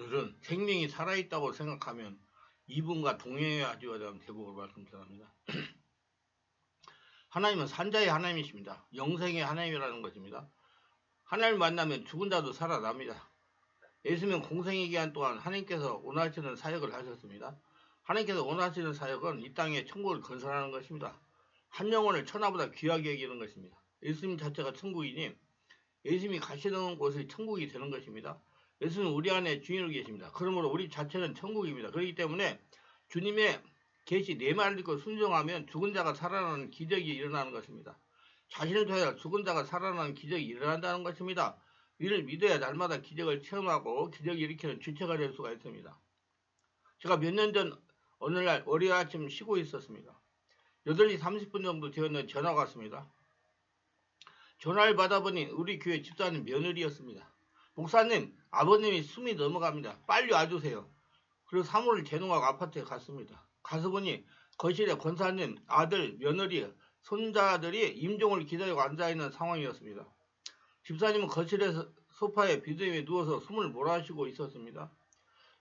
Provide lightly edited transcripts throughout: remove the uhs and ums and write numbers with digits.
오늘은 생명이 살아있다고 생각하면 이분과 동행해야 되는 대목을 말씀드립니다. 하나님은 산자의 하나님이십니다. 영생의 하나님이라는 것입니다. 하나님을 만나면 죽은 자도 살아납니다. 예수님은 공생의 기간 동안 하나님께서 원하시는 사역을 하셨습니다. 하나님께서 원하시는 사역은 이 땅에 천국을 건설하는 것입니다. 한 영혼을 천하보다 귀하게 여기는 것입니다. 예수님 자체가 천국이니 예수님이 가시는 곳이 천국이 되는 것입니다. 예수는 우리 안에 주인으로 계십니다. 그러므로 우리 자체는 천국입니다. 그렇기 때문에 주님의 계시 내 말을 듣고 순종하면 죽은 자가 살아나는 기적이 일어나는 것입니다. 자신을 통해 죽은 자가 살아나는 기적이 일어난다는 것입니다. 이를 믿어야 날마다 기적을 체험하고 기적을 일으키는 주체가 될 수가 있습니다. 제가 몇 년 전 어느 날 월요일 아침 쉬고 있었습니다. 8시 30분 정도 되었는데 전화가 왔습니다. 전화를 받아보니 우리 교회 집사님 며느리였습니다. 목사님, 아버님이 숨이 넘어갑니다. 빨리 와주세요. 그리고 사모를 재롱하고 아파트에 갔습니다. 가서 보니 거실에 권사님, 아들, 며느리, 손자들이 임종을 기다리고 앉아있는 상황이었습니다. 집사님은 거실에서 소파에 비듬에 누워서 숨을 몰아쉬고 있었습니다.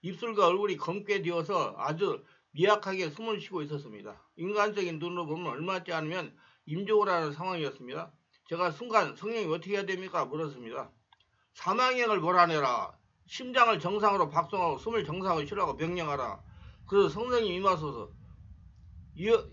입술과 얼굴이 검게 되어서 아주 미약하게 숨을 쉬고 있었습니다. 인간적인 눈으로 보면 얼마지 않으면 임종을 하는 상황이었습니다. 제가 순간 성령이 어떻게 해야 됩니까? 물었습니다. 사망행을 몰아내라. 심장을 정상으로 박송하고 숨을 정상으로 쉬라고 명령하라. 그래서 성령이 임하소서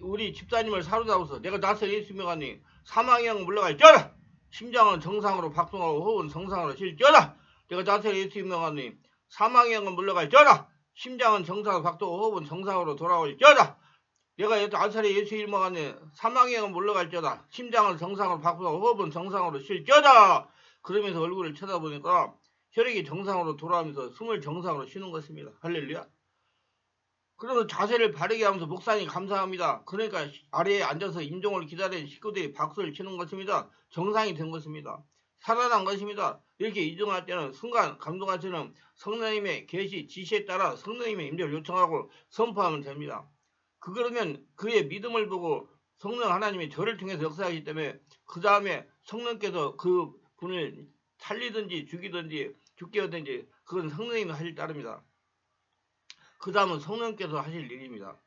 우리 집사님을 사로잡아서 내가 나서 예수 명하니 사망행을 물러갈지어다. 심장은 정상으로 박송하고 호흡은 정상으로 쉴지어다. 내가 나서 예수 명하니 사망행은 물러갈지어다. 심장은 정상으로 박송하고 호흡은 정상으로 돌아올지어다. 내가 아사리 예수 이름으로 하니 사망행은 물러갈지어다. 심장은 정상으로 박송하고 호흡은 정상으로 쉴지어다. 그러면서 얼굴을 쳐다보니까 혈액이 정상으로 돌아오면서 숨을 정상으로 쉬는 것입니다. 할렐루야. 그러면 자세를 바르게 하면서 목사님 감사합니다. 그러니까 아래에 앉아서 임종을 기다리는 식구들이 박수를 치는 것입니다. 정상이 된 것입니다. 살아난 것입니다. 이렇게 이종할 때는 순간 감동하시는 성령님의 계시 지시에 따라 성령님의 임재를 요청하고 선포하면 됩니다. 그러면 그의 믿음을 보고 성령 하나님이 저를 통해서 역사하기 때문에 그 다음에 성령께서 그 분을 살리든지 죽이든지 죽게 하든지 그건 성령님이 하실 따릅니다. 그 다음은 성령께서 하실 일입니다.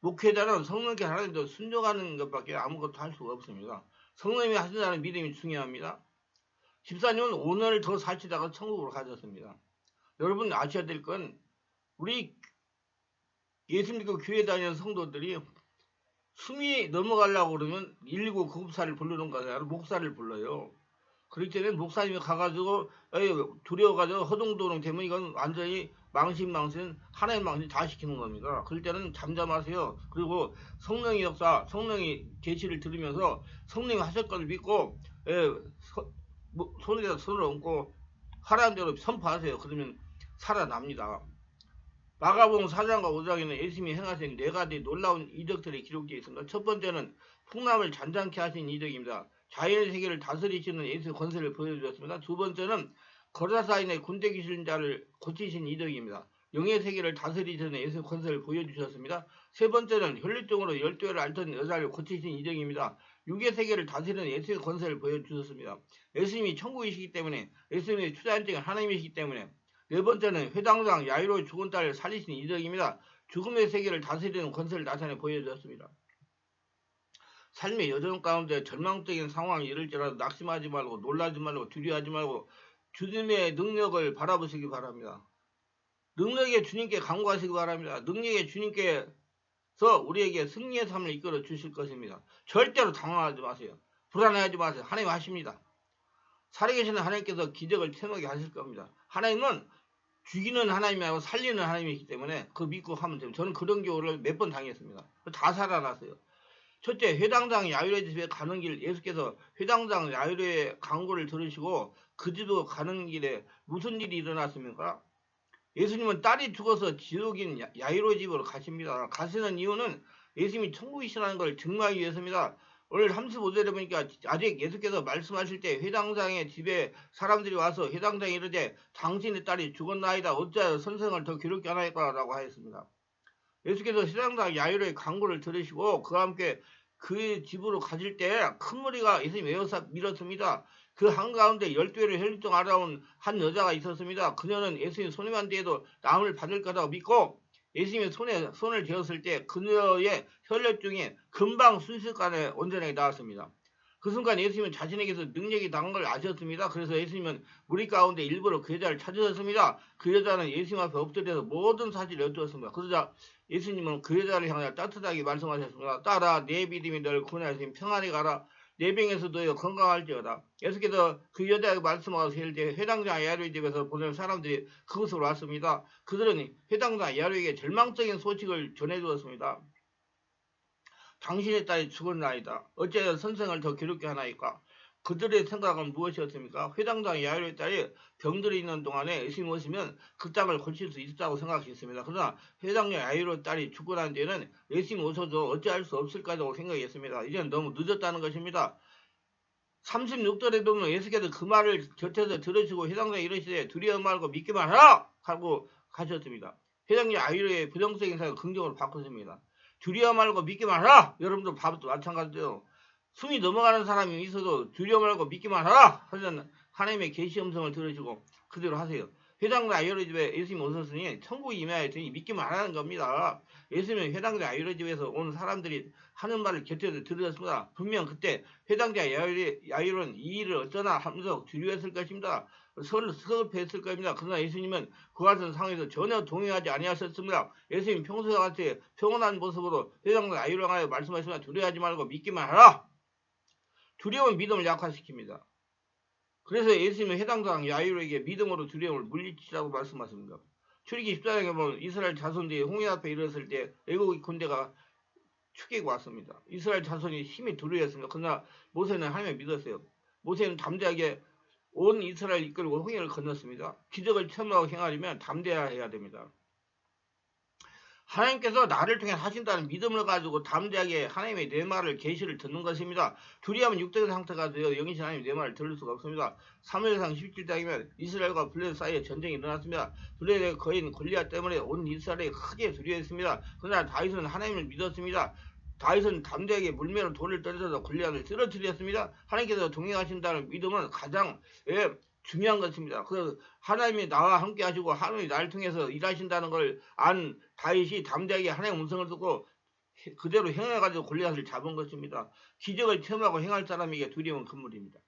목회자는 성령께 하나님도 순종하는 것밖에 아무것도 할 수가 없습니다. 성령님이 하신다는 믿음이 중요합니다. 집사님은 오늘 더 사시다가 천국으로 가셨습니다. 여러분 아셔야 될 건 우리 예수 믿고 교회 다니는 성도들이 숨이 넘어가려고 그러면 119 구급사를 부르는 거 아니라 목사를 불러요. 그렇기 때문에 목사님이 가가지고 두려워가지고 허둥도둥 되면 이건 완전히 망신 하나의 망신 다 시키는 겁니다. 그럴 때는 잠잠하세요. 그리고 성령의 역사, 성령의 계시를 들으면서 성령이 하실 것을 믿고 손에다 손을 얹고 하라는 대로 선포하세요. 그러면 살아납니다. 마가복음 4장과 5장에는 예수님이 행하신 4가지 놀라운 이적들이 기록되어 있습니다. 첫 번째는 풍랑을 잔잔케 하신 이적입니다. 자연의 세계를 다스리시는 예수의 권세를 보여주셨습니다. 두 번째는 거라사인의 군대 귀신 자를 고치신 이적입니다. 영의 세계를 다스리시는 예수의 권세를 보여주셨습니다. 세 번째는 혈류증으로 12회를 앓던 여자를 고치신 이적입니다. 육의 세계를 다스리는 예수의 권세를 보여주셨습니다. 예수님이 천국이시기 때문에 예수님의 추자한적인 하나님이시기 때문에 네 번째는 회당장 야이로의 죽은 딸을 살리신 이적입니다. 죽음의 세계를 다스리는 권세를 나타내 보여주었습니다. 삶의 여정 가운데 절망적인 상황이 이럴지라도 낙심하지 말고 놀라지 말고 두려워하지 말고 주님의 능력을 바라보시기 바랍니다. 능력의 주님께 간구하시기 바랍니다. 능력의 주님께서 우리에게 승리의 삶을 이끌어 주실 것입니다. 절대로 당황하지 마세요. 불안해하지 마세요. 하나님 하십니다. 살아계시는 하나님께서 기적을 태어나게 하실 겁니다. 하나님은 죽이는 하나님이 아니고 살리는 하나님이기 때문에 그 믿고 하면 됩니다. 저는 그런 경우를 몇 번 당했습니다. 다 살아났어요. 첫째, 회당장 야이로의 집에 가는 길 예수께서 회당장 야이로의 강구를 들으시고 그 집으로 가는 길에 무슨 일이 일어났습니까? 예수님은 딸이 죽어서 지옥인 야이로의 집으로 가십니다. 가시는 이유는 예수님이 천국이시라는 걸 증명하기 위해서입니다. 오늘 35절에 보니까 아직 예수께서 말씀하실 때 회당장의 집에 사람들이 와서 회당장이 이르되 당신의 딸이 죽었나이다 어찌하여 선생을 더 괴롭게 하나이까 라고 하였습니다. 예수께서 회당장 야이로의 강구를 들으시고 그와 함께 그 집으로 가실 때 큰 무리가 예수님 외워서 밀었습니다. 그 한가운데 12회를 혈육종 알아온 한 여자가 있었습니다. 그녀는 예수님 손에만 대도 나음을 받을 거라고 믿고 예수님의 손을 대었을 때 그녀의 혈혈중이 금방 순식간에 온전하게 나왔습니다. 그 순간 예수님은 자신에게서 능력이 나간 걸 아셨습니다. 그래서 예수님은 무리 가운데 일부러 그 여자를 찾으셨습니다. 그 여자는 예수님 앞에 엎드려서 모든 사실을 여쭈었습니다. 그러자 예수님은 그 여자를 향하여 따뜻하게 말씀하셨습니다. 딸아, 내 믿음이 너를 구원하시니 평안히 가라. 내 병에서 너희가 건강할지어다. 예수께서 그 여자에게 말씀하셔서 회당장 야이로의 집에서 보낸 사람들이 그곳으로 왔습니다. 그들은 회당장 야이로에게 절망적인 소식을 전해주었습니다. 당신의 딸이 죽었나이다. 어찌하여 선생을 더 괴롭게 하나이까? 그들의 생각은 무엇이었습니까? 회당장 야이로의 딸이 병들어 있는 동안에 예수님 오시면 그 땅을 고칠 수 있다고 생각했습니다. 그러나 회당장 야이로의 딸이 죽고 난 뒤에는 예수님 오셔도 어찌할 수 없을 거라고 생각했습니다. 이제는 너무 늦었다는 것입니다. 36절에 보면 예수께서 그 말을 곁에서 들으시고 회당장에 이르시되 두려워 말고 믿기만 하라! 하고 가셨습니다. 회당장 야이로의 부정적인 생각을 긍정으로 바꿨습니다. 두려워 말고 믿기만 하라! 여러분도 바보도 마찬가지죠. 숨이 넘어가는 사람이 있어도 두려워 말고 믿기만 하라! 하는 하나님의 계시 음성을 들으시고 그대로 하세요. 회당장 야이로 집에 예수님 오셨으니 천국이 임하였으니 믿기만 하라는 겁니다. 예수님은 회당장 야이로 집에서 온 사람들이 하는 말을 곁에서 들으셨습니다. 분명 그때 회당장 야이로는 이 일을 어쩌나 하면서 두려워했을 것입니다. 서글퍼했을 겁니다. 그러나 예수님은 그 같은 상황에서 전혀 동의하지 아니하셨습니다. 예수님 평소와 같이 평온한 모습으로 회당장 야이로를 향하여 말씀하시면 두려워하지 말고 믿기만 하라. 두려움은 믿음을 약화시킵니다. 그래서 예수님은 회당장 야이로에게 믿음으로 두려움을 물리치라고 말씀하십니다. 출애굽기 14장에 보면 이스라엘 자손들이 홍해 앞에 이르렀을 때 애국의 군대가 추격이 왔습니다. 이스라엘 자손이 힘이 두려웠습니다. 그러나 모세는 하나님을 믿었어요. 모세는 담대하게 온 이스라엘 이끌고 홍해를 건넜습니다. 기적을 체험하고 행하려면 담대해야 됩니다. 하나님께서 나를 통해 하신다는 믿음을 가지고 담대하게 하나님의 내 말을 계시를 듣는 것입니다. 두려움은 육적인 상태가 되어 영이신 하나님 내 말을 들을 수가 없습니다. 사무엘상 17장이면 이스라엘과 블레셋 사이에 전쟁이 일어났습니다. 블레셋의 거인 골리앗 때문에 온 이스라엘이 크게 두려워했습니다. 그러나 다윗은 하나님을 믿었습니다. 다윗은 담대하게 물매로 돌을 떨어져서 골리앗을 쓰러뜨렸습니다. 하나님께서 동행하신다는 믿음은 가장 중요한 것입니다. 그래서 하나님이 나와 함께 하시고 하나님이 나를 통해서 일하신다는 걸 안 다윗이 담대하게 하나님의 음성을 듣고 그대로 행해가지고 골리앗을 잡은 것입니다. 기적을 체험하고 행할 사람에게 두려움은 금물입니다.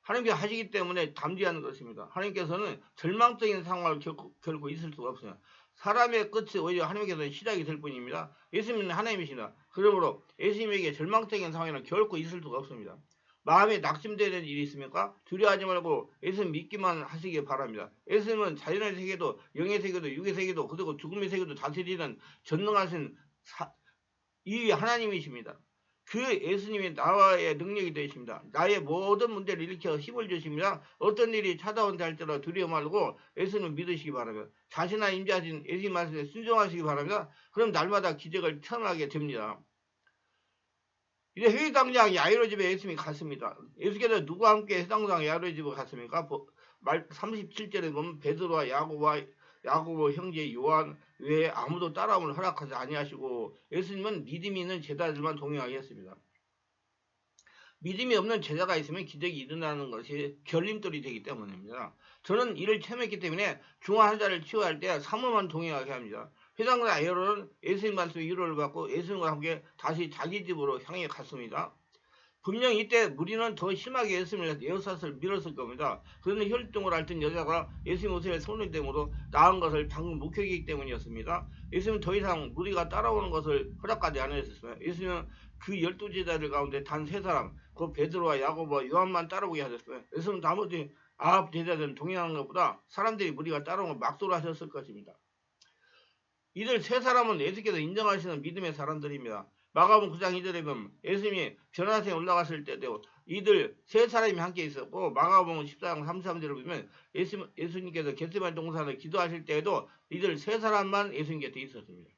하나님께서 하시기 때문에 담대한 것입니다. 하나님께서는 절망적인 상황을 결코 있을 수가 없어요. 사람의 끝이 오히려 하나님께서는 시작이 될 뿐입니다. 예수님은 하나님이시다. 그러므로 예수님에게 절망적인 상황에는 결코 있을 수가 없습니다. 마음에 낙심되는 일이 있습니까? 두려워하지 말고 예수님 믿기만 하시기 바랍니다. 예수님은 자연의 세계도 영의 세계도 육의 세계도 그리고 죽음의 세계도 다스리는 전능하신 이 하나님이십니다. 그 예수님이 나와의 능력이 되십니다. 나의 모든 문제를 일으켜 힘을 주십니다. 어떤 일이 찾아온다 할지라도 두려워 말고 예수님 믿으시기 바랍니다. 자신의 임재하신 예수님 말씀에 순종하시기 바랍니다. 그럼 날마다 기적을 체험하게 됩니다. 이제 회당장 야이로 집에 예수님이 갔습니다. 예수께서 누구와 함께 회당장 야이로 집에 갔습니까? 37절에 보면 베드로와 야고보 형제 요한 외에 아무도 따라옴을 허락하지 아니하시고 예수님은 믿음이 있는 제자들만 동행하게 했습니다. 믿음이 없는 제자가 있으면 기적이 일어나는 것이 결림돌이 되기 때문입니다. 저는 이를 체험했기 때문에 중환 환자를 치유할 때 사모만 동행하게 합니다. 회당장 야이로는 예수님 말씀에 위로를 받고 예수님과 함께 다시 자기 집으로 향해 갔습니다. 분명히 이때 무리는 더 심하게 예수님을 에어샷을 밀었을 겁니다. 그런데 혈통을 앓던 여자가 예수님 옷에 손을 대므로 나은 것을 방금 목격이기 때문이었습니다. 예수님은 더 이상 무리가 따라오는 것을 허락하지 않으셨습니다. 예수님은 그 12제자들 가운데 단 3사람, 그 베드로와 야고보와 요한만 따라오게 하셨습니다. 예수님은 나머지 9제자들은 동행하는 것보다 사람들이 무리가 따라오는 걸 막도로 하셨을 것입니다. 이들 3사람은 예수께서 인정하시는 믿음의 사람들입니다. 마가복음 9장 2절에 보면 예수님이 변화산에 올라갔을 때도 이들 3사람이 함께 있었고 마가복음 14장 33절을 보면 예수님께서 겟세마네 동산을 기도하실 때에도 이들 3사람만 예수님 곁에 있었습니다.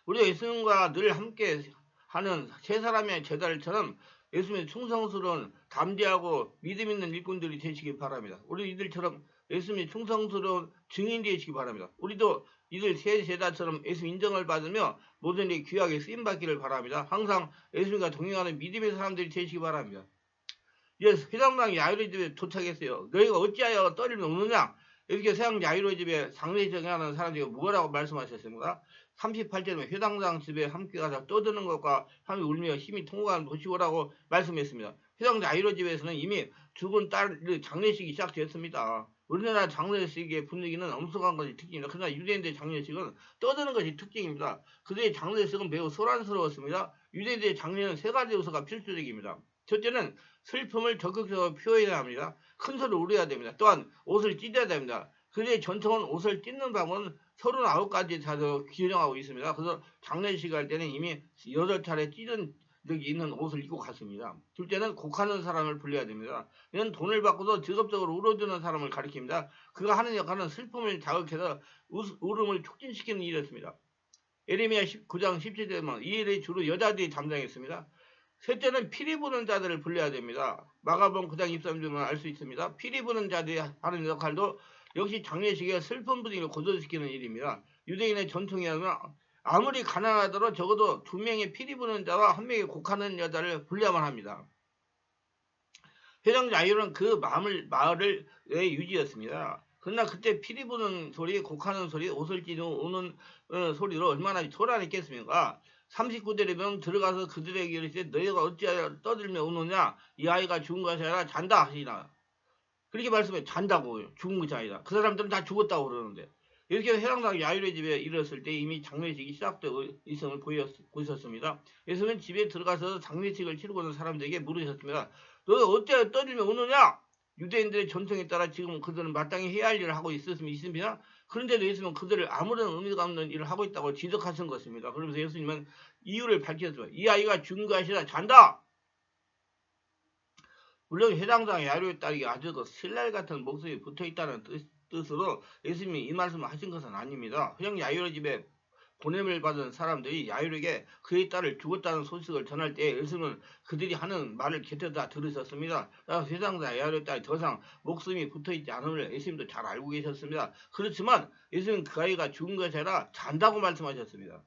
우리가 예수님과 늘 함께 하는 3사람의 제자들처럼 예수님의 충성스러운 담대하고 믿음 있는 일꾼들이 되시기 바랍니다. 우리 이들처럼 예수님의 충성스러운 증인이 되시기 바랍니다. 우리도 이들 3제자처럼 예수님 인정을 받으며 모든 일이 귀하게 쓰임받기를 바랍니다. 항상 예수님과 동행하는 믿음의 사람들이 되시기 바랍니다. 이제 회당당 야유로 집에 도착했어요. 너희가 어찌하여 떠리면 오느냐? 이렇게 세상 야유로 집에 장례정하는 사람들이 뭐라고 말씀하셨습니까? 38절에 회당당 집에 함께 가서 떠드는 것과 함께 울며 힘이 통곡하는 도시오라고 말씀했습니다. 회당 야유로 집에서는 이미 죽은 딸 장례식이 시작되었습니다. 우리나라 장례식의 분위기는 엄숙한 것이 특징입니다. 그러나 유대인들의 장례식은 떠드는 것이 특징입니다. 그들의 장례식은 매우 소란스러웠습니다. 유대인들의 장례는 세 가지 요소가 필수적입니다. 첫째는 슬픔을 적극적으로 표현해야 합니다. 큰 소리를 울어야 됩니다. 또한 옷을 찢어야 됩니다. 그들의 전통은 옷을 찢는 방법은 39가지 자도 규정하고 있습니다. 그래서 장례식 할 때는 이미 8차례 찢은 적이 있는 옷을 입고 갔습니다. 둘째는 곡하는 사람을 불러야 됩니다. 이는 돈을 받고도 직업적으로 울어주는 사람을 가리킵니다. 그가 하는 역할은 슬픔을 자극해서 울음을 촉진시키는 일이었습니다. 에레미야 9장 17절에 보면 이 일을 주로 여자들이 담당했습니다. 셋째는 피리 부는 자들을 불러야 됩니다. 마가복음 9장 23절만 알 수 있습니다. 피리 부는 자들이 하는 역할도 역시 장례식의 슬픈 분위기를 고조시키는 일입니다. 유대인의 전통이라면 아무리 가난하더라도 적어도 2명의 피리 부는 자와 1명의 곡하는 여자를 불러야만 합니다. 회당 야유는 그 마을을 유지였습니다. 그러나 그때 피리 부는 소리, 곡하는 소리, 옷을 찢는 소리로 얼마나 소란했겠습니까? 39절에 보면 들어가서 그들에게 이르시되 너희가 어찌하여 떠들며 우느냐? 이 아이가 죽은 것이 아니라 잔다 하시나. 그렇게 말씀해. 잔다고. 죽은 것이 아니라. 그 사람들은 다 죽었다고 그러는데. 이렇게 해당당 야유의 집에 이르렀을 때 이미 장례식이 시작되고 있음을 보이셨습니다. 예수는 집에 들어가서 장례식을 치르고 있는 사람들에게 물으셨습니다. 너희 어찌하여 떠들며 우느냐? 유대인들의 전통에 따라 지금 그들은 마땅히 해야 할 일을 하고 있습니다. 그런데도 예수님은 그들을 아무런 의미가 없는 일을 하고 있다고 지적하신 것입니다. 그러면서 예수님은 이유를 밝혔습니다. 이 아이가 죽은 것이 아니라 잔다. 물론 해당당 야유의 딸이 아주 그 신랄 같은 목소리 붙어있다는 뜻으로 예수님이 이 말씀을 하신 것은 아닙니다. 그냥 야유의 집에 보냄을 받은 사람들이 야유에게 그의 딸을 죽었다는 소식을 전할 때 예수님은 그들이 하는 말을 곁에다 들으셨습니다. 세상사 야유의 딸이 더 이상 목숨이 붙어있지 않음을 예수님도 잘 알고 계셨습니다. 그렇지만 예수님은 그 아이가 죽은 것이 아니라 잔다고 말씀하셨습니다.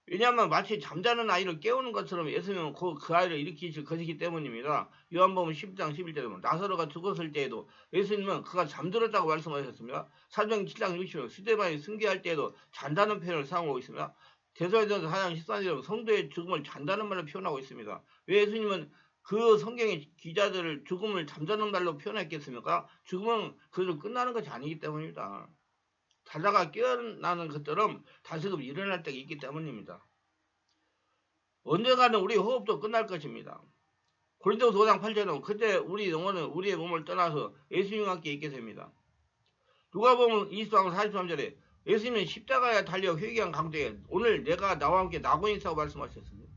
왜냐하면 마치 잠자는 아이를 깨우는 것처럼 예수님은 그 아이를 일으키실 것이기 때문입니다. 요한복음 10장 11절에 보면 나사로가 죽었을 때에도 예수님은 그가 잠들었다고 말씀하셨습니다. 사도행 7장 60절 스데반이 승계할 때에도 잔다는 표현을 사용하고 있습니다. 대사에서 4장 14절에 성도의 죽음을 잔다는 말로 표현하고 있습니다. 왜 예수님은 그 성경의 기자들을 죽음을 잠자는 말로 표현했겠습니까? 죽음은 그대로 끝나는 것이 아니기 때문입니다. 자다가 깨어나는 것처럼 다시금 일어날 때가 있기 때문입니다. 언젠가는 우리 호흡도 끝날 것입니다. 고린도서 5장 8절은 그때 우리 영혼은 우리의 몸을 떠나서 예수님과 함께 있게 됩니다. 누가복음 20장 43절에 예수님은 십자가에 달려 회개한 강도에 오늘 내가 나와 함께 나고 있다고 말씀하셨습니다.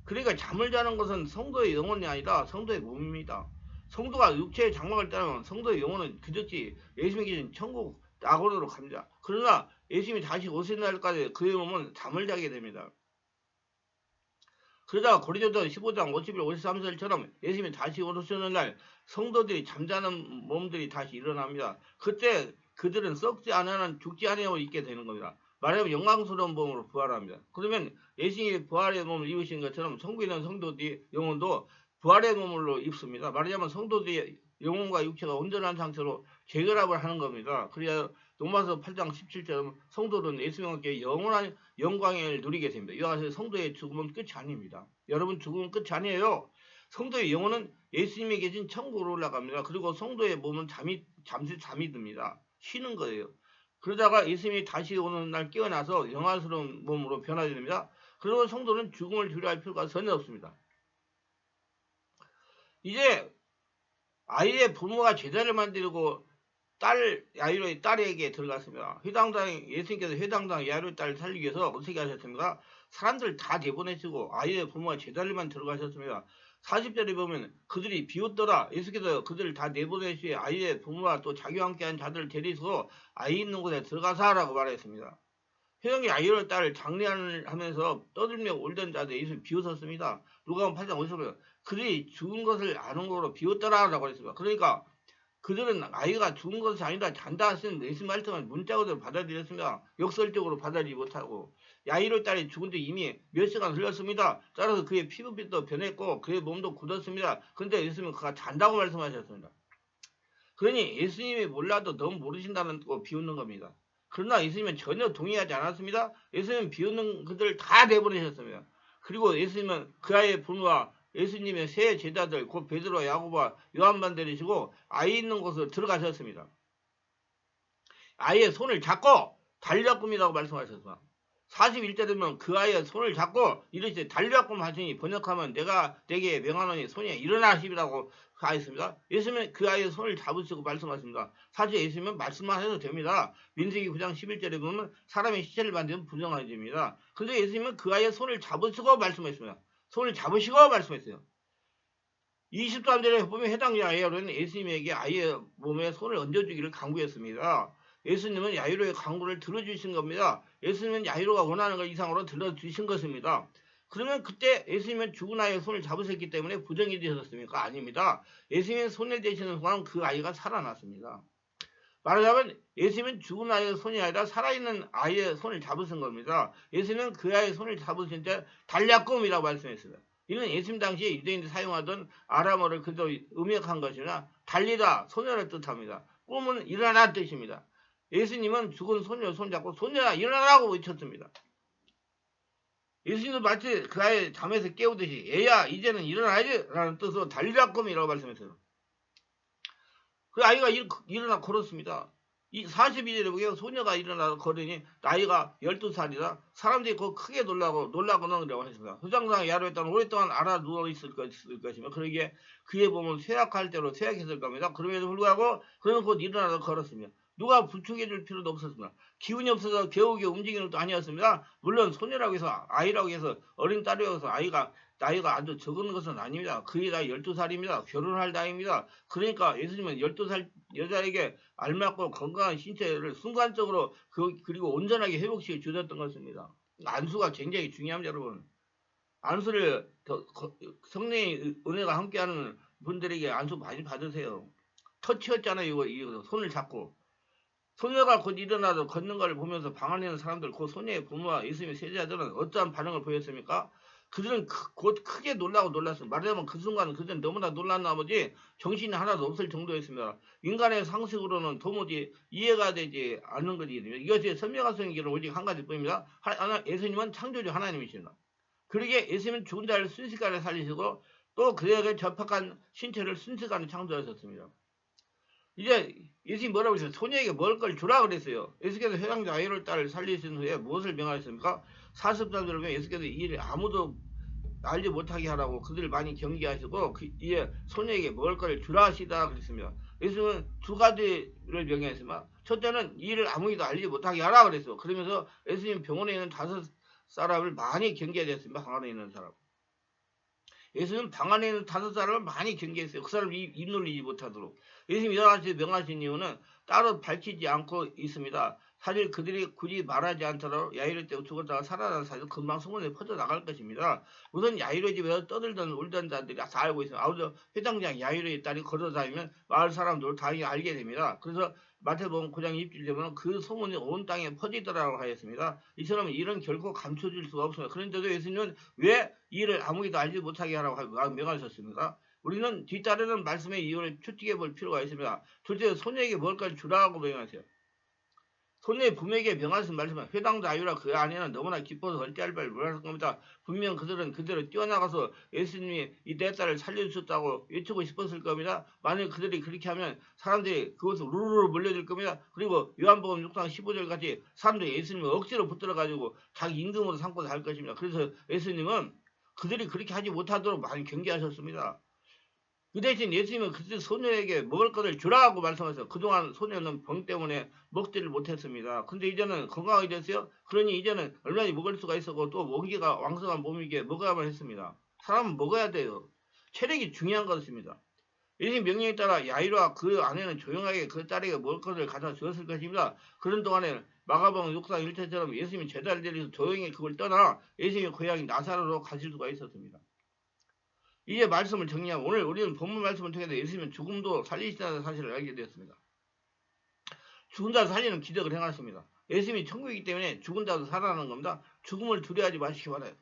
그러니까 잠을 자는 것은 성도의 영혼이 아니라 성도의 몸입니다. 성도가 육체의 장막을 떠나면 성도의 영혼은 그저께 예수님이 계신 천국 낙원으로 갑니다. 그러나 예수님이 다시 오실 날까지 그의 몸은 잠을 자게 됩니다. 그러다가 고린도서 15장 51, 53절처럼 예수님이 다시 오시는 날 성도들이 잠자는 몸들이 다시 일어납니다. 그때 그들은 썩지 않은 죽지 아니하고 있게 되는 겁니다. 말하자면 영광스러운 몸으로 부활합니다. 그러면 예수님이 부활의 몸을 입으신 것처럼 천국에 있는 성도들의 영혼도 부활의 몸으로 입습니다. 말하자면 성도들의 영혼과 육체가 온전한 상태로 재결합을 하는 겁니다. 그래야 로마서 8장 17절 성도들은 예수님과 함께 영원한 영광을 누리게 됩니다. 이와 같이 성도의 죽음은 끝이 아닙니다. 여러분 죽음은 끝이 아니에요. 성도의 영혼은 예수님이 계신 천국으로 올라갑니다. 그리고 성도의 몸은 잠시 잠이 듭니다. 쉬는 거예요. 그러다가 예수님이 다시 오는 날 깨어나서 영화스러운 몸으로 변하게 됩니다. 그리고 성도는 죽음을 두려워할 필요가 전혀 없습니다. 이제 아이의 부모가 제자를 만들고 야이로의 딸에게 들어갔습니다. 예수님께서 회당당 야이로의 딸을 살리기 위해서 어떻게 하셨습니까? 사람들 다 내보내시고 아이의 부모가 제자리만 들어가셨습니다. 40절에 보면 그들이 비웃더라. 예수께서 그들을 다 내보내시에 아이의 부모와 또 자기와 함께한 자들을 데리고 아이 있는 곳에 들어가사라고 말했습니다. 회당의 야이로의 딸을 장례하면서 떠들며 울던 자들 예수님 비웃었습니다. 누가복음 8장 50절 그들이 죽은 것을 아는 거로 비웃더라라고 했습니다. 그러니까 그들은 아이가 죽은 것이 아니다 잔다 하시는 예수님 말씀을 문자 그대로 받아들였습니다. 역설적으로 받아들이지 못하고 야이로 딸이 죽은 지 이미 몇 시간 흘렀습니다. 따라서 그의 피부빛도 변했고 그의 몸도 굳었습니다. 그런데 예수님은 그가 잔다고 말씀하셨습니다. 그러니 예수님이 몰라도 너무 모르신다는 거 비웃는 겁니다. 그러나 예수님은 전혀 동의하지 않았습니다. 예수님은 비웃는 그들을 다 내보내셨습니다. 그리고 예수님은 그 아이의 부모와 예수님의 세 제자들 곧 베드로와 야고보와 요한만 데리시고 아이 있는 곳으로 들어가셨습니다. 아이의 손을 잡고 달려꿈이라고 말씀하셨습니다. 41절 되면 그 아이의 손을 잡고 이르시되 달려꿈 하시니 번역하면 내가 내게 명하노니 손이 일어나시라고 하였습니다. 예수님은 그 아이의 손을 잡으시고 말씀하십니다. 사실 예수님은 말씀만 해도 됩니다. 민수기 9장 11절에 보면 사람의 시체를 만지면 부정한 죄입니다. 그런데 예수님은 그 아이의 손을 잡으시고 말씀했습니다. 손을 잡으시고 말씀했어요. 23절에 보면 해당 야이로는 예수님에게 아이의 몸에 손을 얹어주기를 강구했습니다. 예수님은 야이로의 강구를 들어주신 겁니다. 예수님은 야이로가 원하는 것 이상으로 들어주신 것입니다. 그러면 그때 예수님은 죽은 아이의 손을 잡으셨기 때문에 부정이 되셨습니까? 아닙니다. 예수님의 손을 대시는 순간 그 아이가 살아났습니다. 말하자면 예수님은 죽은 아이의 손이 아니라 살아있는 아이의 손을 잡으신 겁니다. 예수님은 그 아이의 손을 잡으신 때 달랴꿈이라고 말씀했습니다. 이는 예수님 당시에 유대인들이 사용하던 아람어를 그대로 음역한 것이나 달리다, 소녀를 뜻합니다. 꿈은 일어나는 뜻입니다. 예수님은 죽은 소녀 손잡고 소녀야 일어나라고 외쳤습니다. 예수님도 마치 그 아이 잠에서 깨우듯이 얘야 이제는 일어나야지 라는 뜻으로 달리라꿈이라고 말씀했어요. 그 아이가 일어나 걸었습니다. 이 42절에 보면 소녀가 일어나서 걸으니 나이가 12살이라 사람들이 그 크게 놀라거나 그러고 했습니다. 소장상 야로에 따라 오랫동안 알아 누워있을 것이며 그러기에 그의 몸은 쇠약할 대로 쇠약했을 겁니다. 그럼에도 불구하고 그는 곧 일어나서 걸었습니다. 누가 부축해줄 필요도 없었습니다. 기운이 없어서 겨우겨우 움직이는 것도 아니었습니다. 물론 소녀라고 해서 아이라고 해서 어린 딸이라고 해서 나이가 아주 적은 것은 아닙니다. 그의 나이 12살입니다. 결혼할 나이입니다. 그러니까 예수님은 12살 여자에게 알맞고 건강한 신체를 순간적으로 그리고 온전하게 회복시켜 주셨던 것입니다. 안수가 굉장히 중요합니다. 여러분. 안수를 성령의 은혜가 함께하는 분들에게 안수 많이 받으세요. 터치였잖아요. 이거 손을 잡고. 소녀가 곧 일어나서 걷는 걸 보면서 방 안에 있는 사람들, 그 소녀의 부모와 예수님의 세자들은 어떠한 반응을 보였습니까? 그들은 곧 크게 놀랐습니다. 말하자면 그 순간 그들은 너무나 놀란 나머지 정신이 하나도 없을 정도였습니다. 인간의 상식으로는 도무지 이해가 되지 않는 것이거든요. 이것이 선명한 성경은 오직 한 가지뿐입니다. 예수님은 창조주 하나님이십니다. 그러기에 예수님은 죽은 자를 순식간에 살리시고 또 그에게 적합한 신체를 순식간에 창조하셨습니다. 이제 예수님이 뭐라고 그랬어요? 소녀에게 먹을 걸 주라 그랬어요. 예수께서 회당자 아이를 딸을 살리신 후에 무엇을 명하셨습니까? 40장을 보면 예수께서 이 일을 아무도 알지 못하게 하라고 그들을 많이 경계하시고 이에 소녀에게 먹을 걸 주라 하시다 그랬습니다. 예수님은 두 가지를 명했습니다. 첫째는 이 일을 아무도 알지 못하게 하라 그랬어요. 그러면서 예수님 병원에 있는 5사람을 많이 경계하셨습니다. 방 안에 있는 사람. 예수님은 방 안에 있는 5사람을 많이 경계했어요. 그 사람 입 놀리지 못하도록. 예수님이 여러 가지 명하신 이유는 따로 밝히지 않고 있습니다. 사실 그들이 굳이 말하지 않더라도 야이로 때 죽었다가 살아난 사실 금방 소문에 퍼져나갈 것입니다. 우선 야이로 집에서 떠들던 울던 자들이 다 알고 있습니다. 아무도 회당장 야이로의 딸이 걸어다니면 마을 사람들 다 알게 됩니다. 그래서 마태복음 9장 20절 되면 그 소문이 온 땅에 퍼지더라고 하였습니다. 이처럼 일은 결코 감춰질 수가 없습니다. 그런데도 예수님은 왜 이를 아무도 알지 못하게 하라고 명하셨습니까? 우리는 뒤따르는 말씀의 이유를 추측해 볼 필요가 있습니다. 둘째, 소녀에게 뭘까지 주라고 명하세요. 소녀의 부모에게 명하신 말씀은 회당자 아유라 그 아내는 너무나 기뻐서 얼떨떨 몰랐을 겁니다. 분명 그들은 그대로 뛰어나가서 예수님이 이 내 딸을 살려주셨다고 외치고 싶었을 겁니다. 만약 그들이 그렇게 하면 사람들이 그것을 루루루 몰려들 겁니다. 그리고 요한복음 6장 15절 같이 사람들이 예수님을 억지로 붙들어가지고 자기 임금으로 삼고 살 것입니다. 그래서 예수님은 그들이 그렇게 하지 못하도록 많이 경계하셨습니다. 그 대신 예수님은 그때 소녀에게 먹을 것을 주라고 말씀하셨어요. 그동안 소녀는 병 때문에 먹지를 못했습니다. 근데 이제는 건강하게 됐어요. 그러니 이제는 얼마나 먹을 수가 있었고 또 먹이가 왕성한 몸이기에 먹어야만 했습니다. 사람은 먹어야 돼요. 체력이 중요한 것입니다. 예수님 명령에 따라 야이로와 그 아내는 조용하게 그 딸에게 먹을 것을 갖다 주었을 것입니다. 그런 동안에 마가복음 6장 1절처럼 예수님이 제자를 데리고 조용히 그걸 떠나 예수님의 고향인 나사로로 가실 수가 있었습니다. 이제 말씀을 정리하면 오늘 우리는 본문 말씀을 통해서 예수님은 죽음도 살리신다는 사실을 알게 되었습니다. 죽은 자도 살리는 기적을 행하십니다. 예수님이 천국이기 때문에 죽은 자도 살아나는 겁니다. 죽음을 두려워하지 마시기 바라요.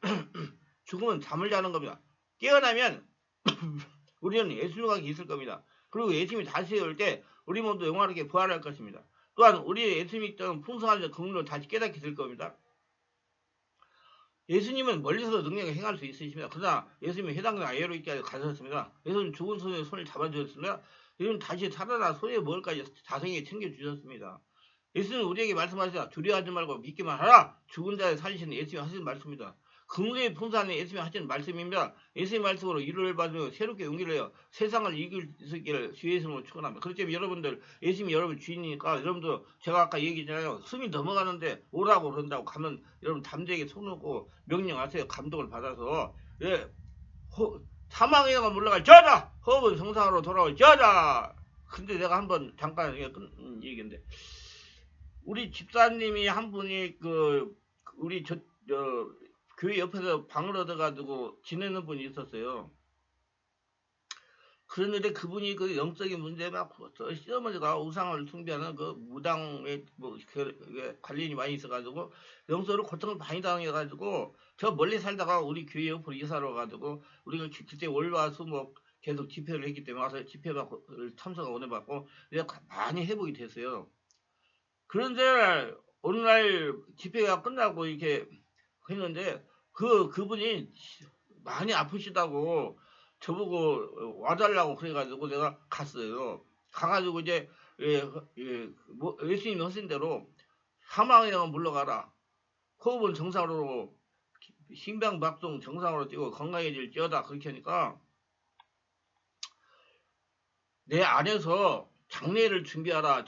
죽음은 잠을 자는 겁니다. 깨어나면 우리는 예수님과 있을 겁니다. 그리고 예수님이 다시 올 때 우리 모두 영원하게 부활할 것입니다. 또한 우리 예수님이 있던 풍성한 긍휼로 다시 깨닫게 될 겁니다. 예수님은 멀리서도 능력을 행할 수 있으십니다. 그러나 예수님은 해당된 아예로 있게 가셨습니다. 예수님은 죽은 손에 손을 잡아주셨습니다. 예수님은 다시 살아나 손에 먹을까지 자세히 챙겨주셨습니다. 예수님은 우리에게 말씀하시다. 두려워하지 말고 믿기만 하라. 죽은 자를 살리시는 예수님이 하시는 말씀입니다. 긍휼의 풍성한 예수님이 하시는 말씀입니다. 예수님 말씀으로 위로를 받으며 새롭게 용기를 내어 세상을 이길 수 있기를 주의 이름으로 축원합니다. 그렇기 때문에 여러분들 예수님이 여러분 주인이니까 여러분도 제가 아까 얘기했잖아요. 숨이 넘어가는데 오라고 그런다고 가면 여러분 담대하게 손 놓고 명령하세요. 감동을 받아서 사망의 영가 물러갈 저다. 호흡은 정상으로 돌아올 저다. 근데 내가 한번 잠깐 끝 얘기인데 우리 집사님이 한 분이 우리 교회 옆에서 방을 얻어가지고 지내는 분이 있었어요. 그런데 그분이 그 영적인 문제 막 시어머니가 우상을 숭배하는 그 무당의 관련이 많이 있어가지고 영적으로 고통을 많이 당해가지고 저 멀리 살다가 우리 교회 옆으로 이사를 와가지고 우리가 그때 월화수목 계속 집회를 했기 때문에 와서 집회를 참석하고 은혜 받고 많이 회복이 됐어요. 그런데 어느 날 집회가 끝나고 이렇게 했는데 그분이 많이 아프시다고 저보고 와달라고 그래가지고 내가 갔어요. 가가지고 이제 예수님이 하신 대로 사망의 영은 물러가라. 호흡은 정상으로 심장박동 정상으로 뛰고 건강해질지어다 그렇게 하니까 내 안에서 장례를 준비하라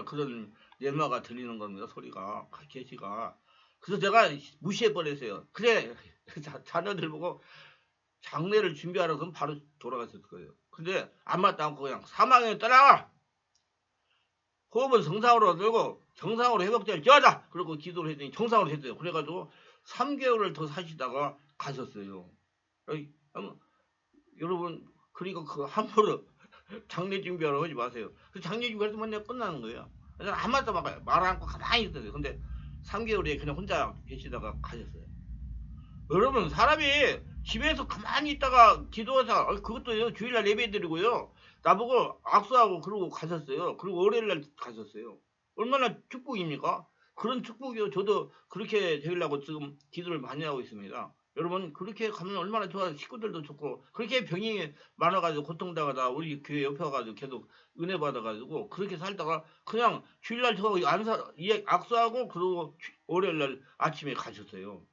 그런 예마가 들리는 겁니다. 소리가 계시가. 그래서 제가 무시해버렸어요. 그래 자녀들 보고 장례를 준비하라 그러면 바로 돌아갔을 거예요. 근데 안 맞다 않고 그냥 사망에 떠나가. 호흡은 정상으로 들고 정상으로 회복될 지어다. 그리고 기도를 했더니 정상으로 됐어요. 그래가지고 3개월을 더 사시다가 가셨어요. 여러분 그러니까 함부로 장례 준비하러 하지 마세요. 장례 준비할 때만 내가 끝나는 거예요. 안 맞다 말 않고 가만히 있었어요. 근데 3개월에 그냥 혼자 계시다가 가셨어요. 여러분 사람이 집에서 가만히 있다가 기도해서 그것도 주일날 예배 드리고요. 나보고 악수하고 그러고 가셨어요. 그리고 월요일날 가셨어요. 얼마나 축복입니까? 그런 축복이요. 저도 그렇게 되려고 지금 기도를 많이 하고 있습니다. 여러분 그렇게 가면 얼마나 좋아. 식구들도 좋고 그렇게 병이 많아가지고 고통당하다 우리 교회 옆에 와가지고 계속 은혜 받아가지고 그렇게 살다가 그냥 주일날 저 악수하고 그리고 월요일날 아침에 가셨어요.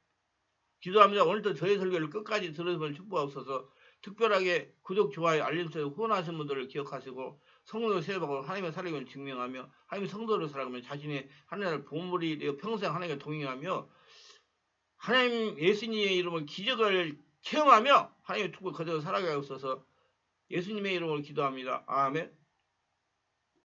기도합니다. 오늘도 저의 설교를 끝까지 들으시면 축복하옵소서. 특별하게 구독, 좋아요, 알림 설정 후원하신 분들을 기억하시고 성도를 세워가고 하나님의 사랑을 증명하며 하나님의 성도를 살아가며 자신의 하나님의 보물이 되어 평생 하나님과 동행하며 하나님 예수님의 이름으로 기적을 체험하며 하나님의 축복을 거저 살아가옵소서. 예수님의 이름으로 기도합니다. 아멘.